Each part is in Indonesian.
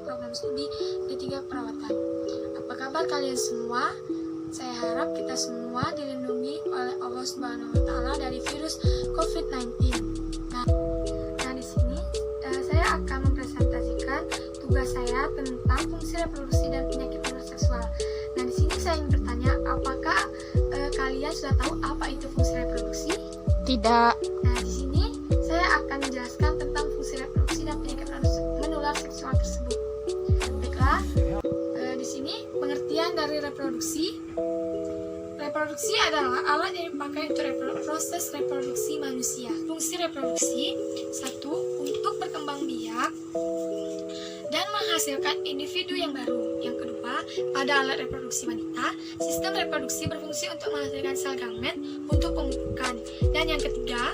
program studi D3 Perawatan. Apa kabar kalian semua? Saya harap kita semua dilindungi oleh Allah Subhanahu wa Ta'ala dari virus COVID-19. Nah, di sini saya akan mempresentasikan tugas saya tentang fungsi reproduksi dan penyakit menular seksual. Nah, di sini saya ingin bertanya, apakah kalian sudah tahu apa itu fungsi reproduksi? Tidak. Nah, di sini saya akan menjelaskan tentang fungsi reproduksi dan penyakit menular seksual tersebut. Baiklah, di sini pengertian dari reproduksi. Reproduksi adalah alat yang dipakai untuk proses reproduksi manusia. Fungsi reproduksi: 1. Untuk berkembang biak dan menghasilkan individu yang baru. Yang kedua, pada alat reproduksi wanita, sistem reproduksi berfungsi untuk menghasilkan sel gamet untuk pemupukan. Dan yang ketiga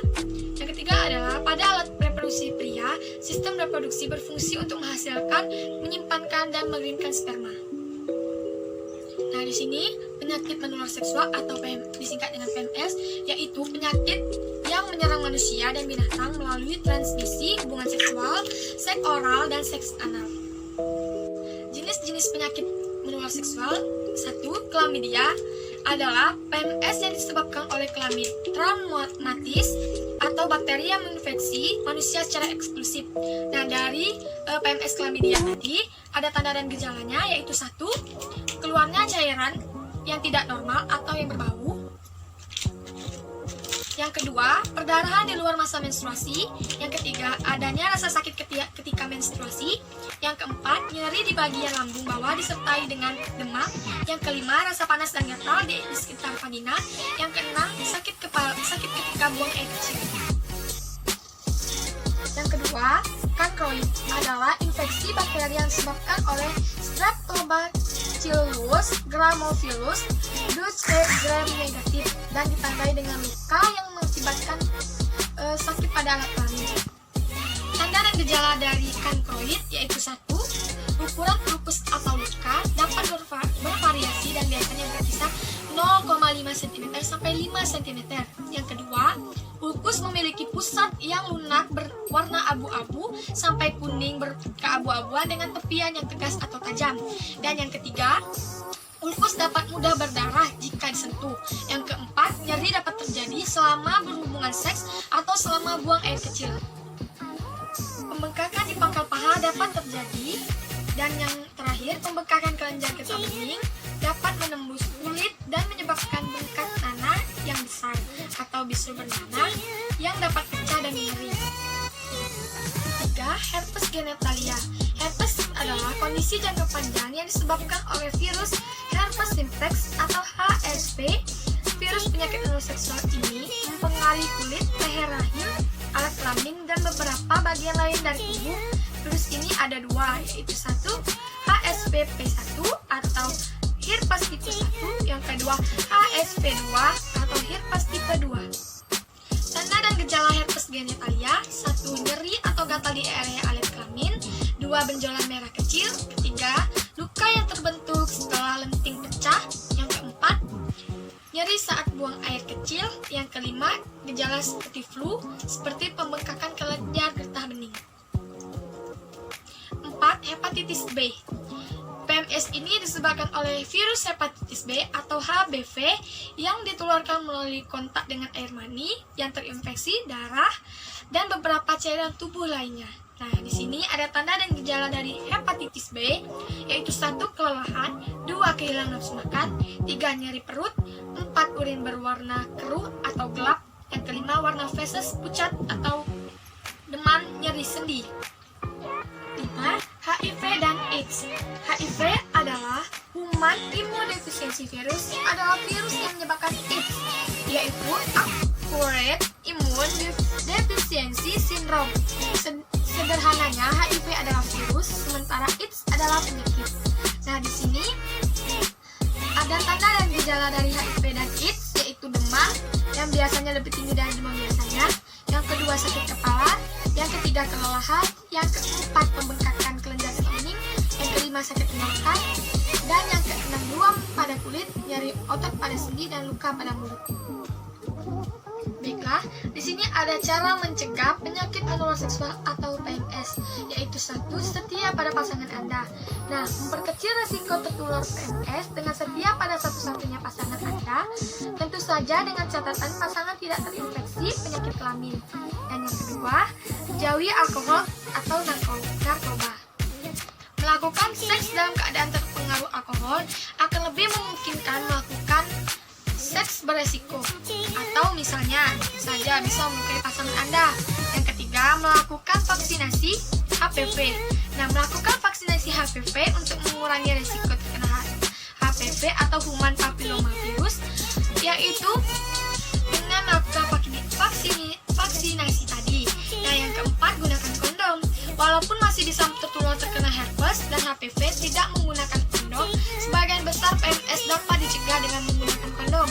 adalah pada alat reproduksi pria, sistem reproduksi berfungsi untuk menghasilkan, menyimpankan, dan mengirimkan sperma. Nah, di sini penyakit menular seksual atau disingkat dengan PMS, yaitu penyakit yang menyerang manusia dan binatang melalui transmisi hubungan seksual, seks oral, dan seks anal. Jenis-jenis penyakit menular seksual: 1. Chlamydia adalah PMS yang disebabkan oleh chlamydia traumatis atau bakteri yang menginfeksi manusia secara eksklusif. Nah, dari PMS chlamydia tadi ada tanda dan gejalanya, yaitu 1. Keluarnya cairan yang tidak normal atau yang berbau. Yang kedua, perdarahan di luar masa menstruasi. Yang ketiga, adanya rasa sakit ketika menstruasi. Yang keempat, nyeri di bagian lambung bawah disertai dengan demam. Yang kelima, rasa panas dan gatal di sekitar vagina. Yang keenam, sakit ketika buang air kecil. Yang kedua, chancroid adalah infeksi bakteri yang disebabkan oleh Streptobacillus grammophilus gram negatif dan ditandai dengan luka yang mengakibatkan sakit pada alat kelamin. Tanda dan gejala dari chancroid yaitu 1. Ukuran lupus atau luka dapat bervariasi dan biasanya berkisar 0,5 cm sampai 5 cm. Yang kedua, ulkus memiliki pusat yang lunak berwarna abu-abu sampai kuning keabu-abuan dengan tepian yang tegas atau tajam. Dan yang ketiga, ulkus dapat mudah berdarah jika disentuh. Yang keempat, nyeri dapat terjadi selama berhubungan seks atau selama buang air kecil. Pembengkakan di pangkal paha dapat terjadi. Dan yang terakhir, pembengkakan kelenjar getah bening dapat menembus kulit dan menyebabkan bengkak nanah yang besar atau bisul bernanah yang dapat pecah dan mengering. 3. Herpes genitalia. Herpes adalah kondisi jangka panjang yang disebabkan oleh virus herpes simplex atau HSV. Virus penyakit menular seksual ini mempengaruhi kulit, leher rahim, alat kelamin, dan beberapa bagian lain dari tubuh. Virus ini ada 2, yaitu 1. HSV-P1 atau herpes tipe 1, yang kedua HSV-2 atau herpes tipe 2. Tanda dan gejala herpes genitalia: 1. Nyeri atau gatal di area alat kelamin. 2. Benjolan merah kecil. Ketiga, luka yang terbentuk setelah lenting pecah. Yang keempat, nyeri saat buang air kecil. Yang kelima, gejala seperti flu, seperti pembengkakan kelenjar getah bening. 4. Hepatitis B. PMS ini disebabkan oleh virus hepatitis B atau HBV yang ditularkan melalui kontak dengan air mani yang terinfeksi, darah, dan beberapa cairan tubuh lainnya. Nah, di sini ada tanda dan gejala dari hepatitis B, yaitu 1. Kelelahan, 2. Kehilangan nafsu makan, 3. Nyeri perut, 4. Urin berwarna keruh atau gelap, yang kelima warna feses pucat atau demam, nyeri sendi. 5. HIV dan AIDS. HIV adalah Human Immunodeficiency Virus, adalah virus yang menyebabkan AIDS, yaitu Acquired Immune Deficiency Syndrome. Sederhananya, HIV adalah virus, sementara AIDS adalah penyakit. Nah, di sini ada tanda dan gejala dari HIV dan AIDS, yaitu demam yang biasanya lebih tinggi dari demam biasanya. Yang kedua, sakit kepala. Yang ketiga, kelelahan. Yang keempat, pembengkakan kelenjar getah bening. Yang kelima, sakit tenggorokan. Dan yang keenam, ruam pada kulit, nyeri otot pada sendi, dan luka pada mulut. Baiklah, di sini ada cara mencegah penyakit menular seksual atau PMS, yaitu satu, setia pada pasangan Anda. Nah, memperkecil resiko tertular PMS dengan setia pada satu-satunya pasangan Anda, tentu saja dengan catatan pasangan tidak terinfeksi penyakit kelamin. Dan yang kedua, jauhi alkohol atau narkoba. Melakukan seks dalam keadaan terpengaruh alkohol akan lebih memungkinkan melakukan seks beresiko, atau misalnya saja bisa melukai pasangan Anda. Yang ketiga, melakukan vaksinasi HPV. Nah, melakukan vaksinasi HPV untuk mengurangi resiko terkena HPV atau human papillomavirus, yaitu dengan melakukan vaksinasi tadi. Nah, yang keempat, gunakan kondom. Walaupun masih bisa terkena herpes dan HPV tidak menggunakan kondom, sebagian besar PMS dapat dicegah dengan menggunakan kondom.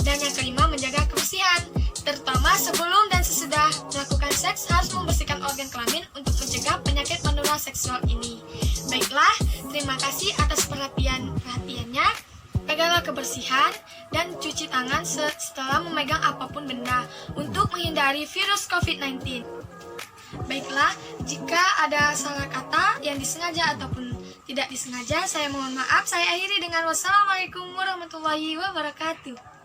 Dan yang kelima, menjaga kebersihan. Terutama sebelum dan sesudah melakukan seks harus membersihkan organ kelamin untuk mencegah penyakit menular seksual ini. Baiklah, terima kasih atas perhatiannya. Jagalah kebersihan dan cuci tangan setelah memegang apapun benda untuk menghindari virus COVID-19. Baiklah, jika ada salah kata yang disengaja ataupun tidak disengaja, saya mohon maaf. Saya akhiri dengan wassalamualaikum warahmatullahi wabarakatuh.